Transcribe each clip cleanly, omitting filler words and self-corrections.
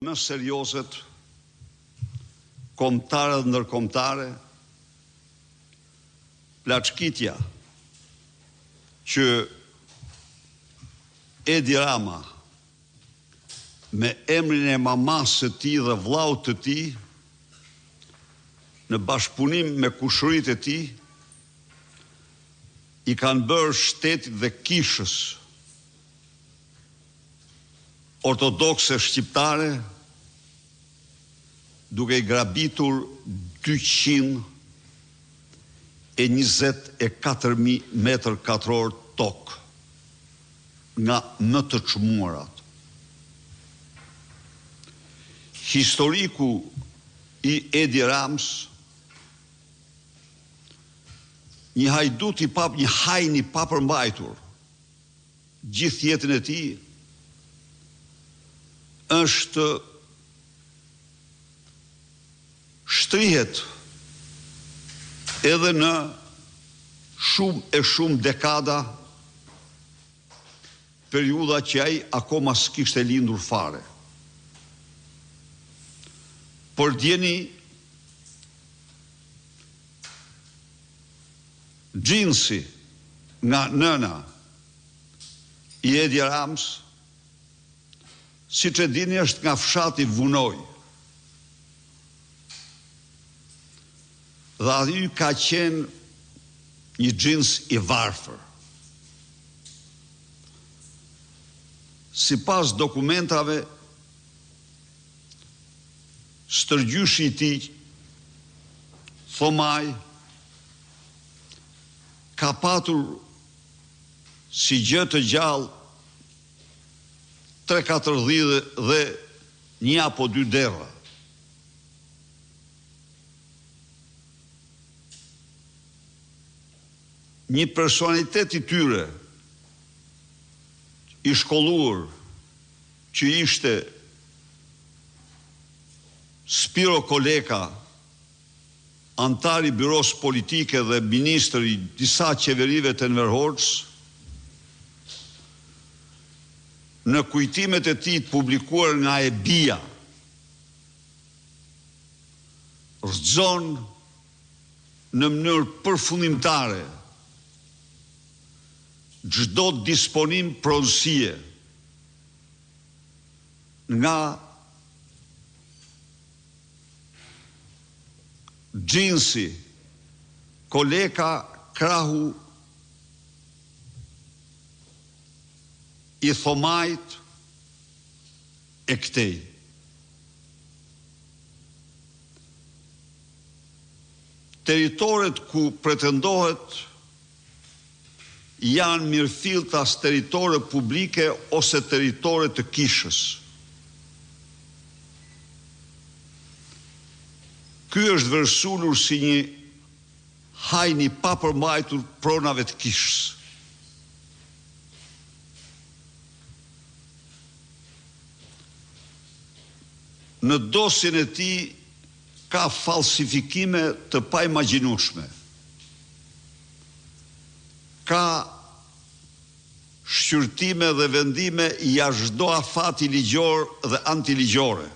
Më seriozet, kombëtare dhe ndërkombëtare, plaçkitja që Edi Rama me emrin e mamas së tij dhe vllaut të tij në bashkëpunim me kushëritë e tij i kanë bërë shtetit dhe kishës ortodokse shqiptare duke i grabitur 224.000 metër katror tokë nga më të çmuarat. Historiku i Edi Rams, një hajdut një hajn i papërmbajtur gjithë jetën e tij, është shtrihet edhe në shumë dekada, periudha që ai akoma s'kishte lindur fare. Por djeni, Gjinsi nga nëna i Edi Rams, si që dini është nga fshati Vunoj. Dhe aty ka qenë një gjins i varfër. Sipas dokumentave, stërgjyshi i tij, Thomaj, ka patur si gjë të gjallë 3-4 dhidhe dhe 1 apo 2 dera. Një personalitet i tyre, i shkolluar, që ishte Spiro Koleka, antar i byros politike dhe ministër i disa qeverive të Enver Hoxhës, në kujtimet e tij të publikuar nga EBIA, rrëzon në mënyrë përfundimtare çdo disponim pronësie nga Gjinsi, Koleka, krahu i Thomajt e këtej. Teritoret ku pretendohet janë mirëfilltas teritore publike ose teritore të kishës. Ky është vërsulur si një hajn i papërmbajtur pronave të kishës. Në dosjen e tij ka falsifikime të paimagjinueshme. Ka shqyrtime dhe vendime jashtë çdo afati ligjor dhe antiligjore.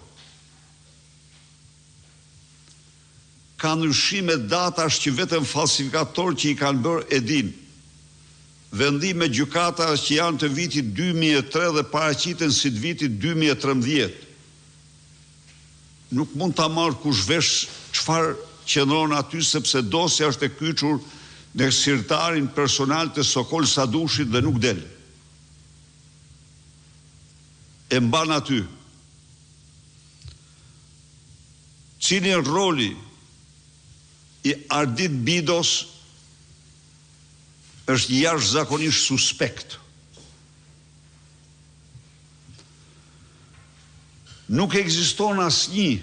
Ka ndryshime datash që vetëm falsifikatorë që i kanë bërë e din. Vendime gjykatash që janë të vitit 2003 dhe paraqiten si të vitit 2013. Nuk mund ta marrë kush vesh çfarë qëndron aty, sepse dosja është e kyçur në sirtarin personal të Sokol Sadushit dhe nuk del. E mban aty. Cili është roli i Ardit Bidos është jashtëzakonisht suspekt. Nuk ekziston asnjë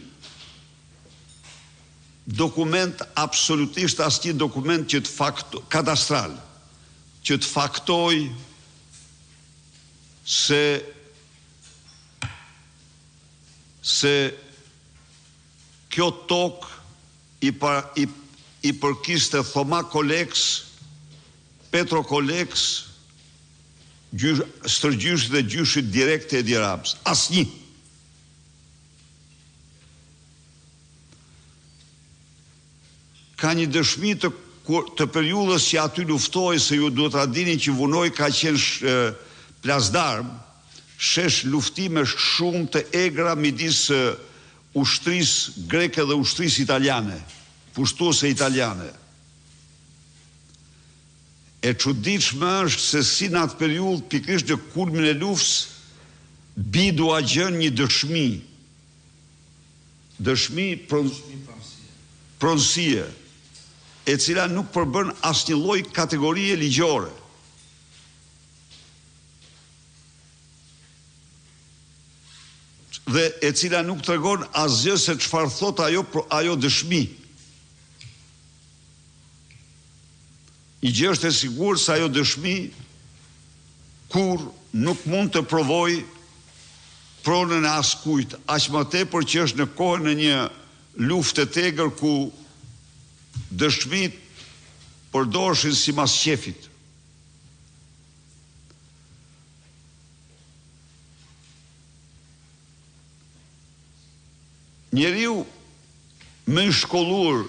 dokument, absolutisht asnjë dokument që të kadastral, që të faktoj se kjo tokë i përkiste Thoma Koleks, Petro Koleks, stërgjyshit dhe gjyshit direkt e Edi Ramës. Asnjë. ka një dëshmi të periudhës që aty luftoj, se ju duhet ta dini që Vunoj ka qenë plasdarm, shesh luftime shumë të egra midis ushtrisë greke dhe ushtrisë italiane, pushtuese italiane. E çuditshme është se si në atë periudhë, pikërisht në kulmin e luftës, bidu a gjën një dëshmi pronësie, e cila nuk përbën asnjë lloj kategorie ligjore. Dhe e cila nuk tregon asgjë se çfarë thot ajo dëshmi. Një gjë është e sigurt se ajo dëshmi kur nuk mund të provoj pronën e askujt, aq më tepër që është në kohën e një lufte të egër ku dëshmit përdorshin si mas qefit. Njeriu më i shkolluar